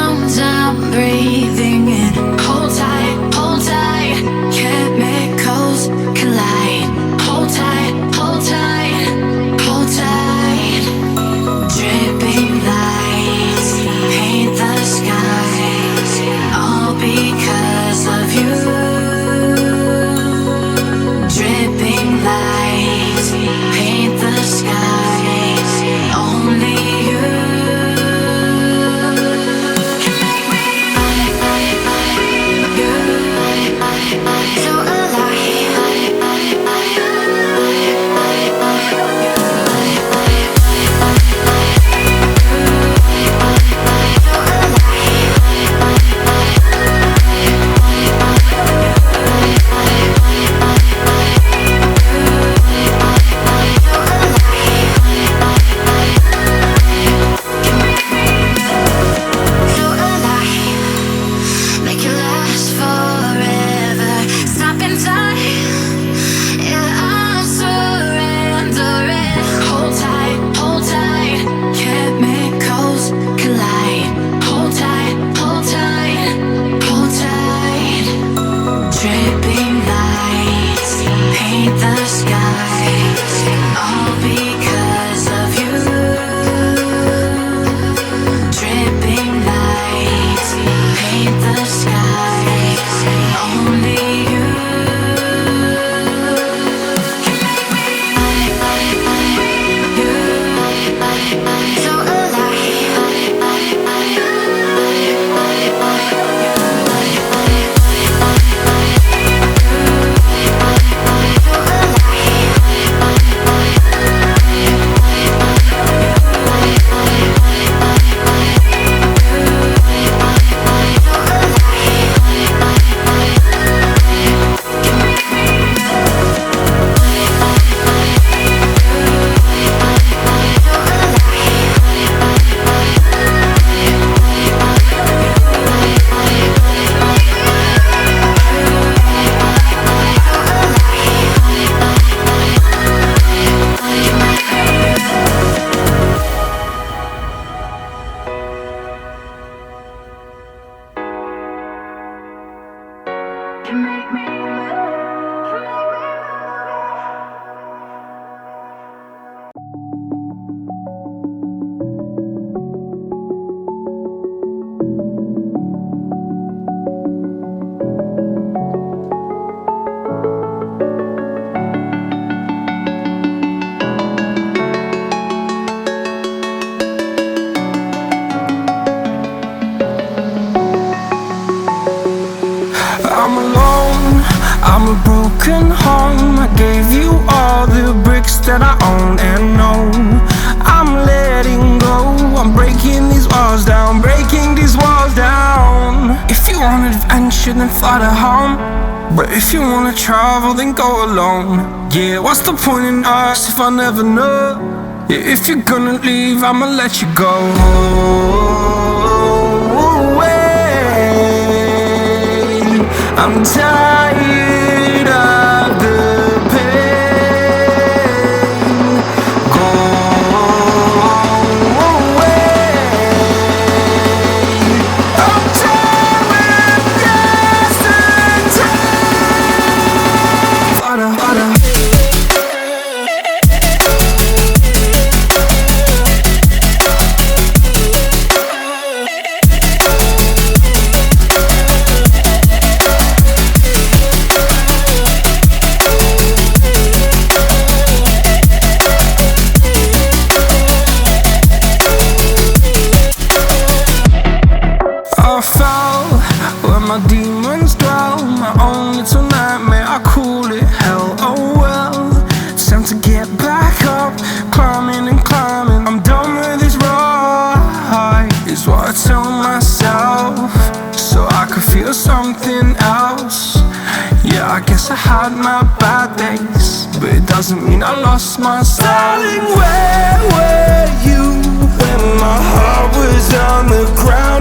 sounds I'm breathing in. Hold tight, chemicals collide. Hold tight, hold tight, hold tight. Dripping lights paint the skies, all because of you. Dripping lights paint the skies, only you. I'm alone, I'm a broken home. I gave you all the bricks that I own and know. I'm letting go, I'm breaking these walls down, breaking these walls down. If you want adventure, then fly to home. But if you wanna travel, then go alone. Yeah, what's the point in us if I never know? Yeah, if you're gonna leave, I'ma let you go. I'm tired of the pain. Go away. I'm tired of yesterday. Fada, fada. My demons dwell, my own little nightmare, I call it hell, oh well. It's time to get back up, climbing and climbing. I'm done with this ride, is what I tell myself, so I could feel something else. Yeah, I guess I had my bad days, but it doesn't mean I lost my style. Darling, where were you when my heart was on the ground?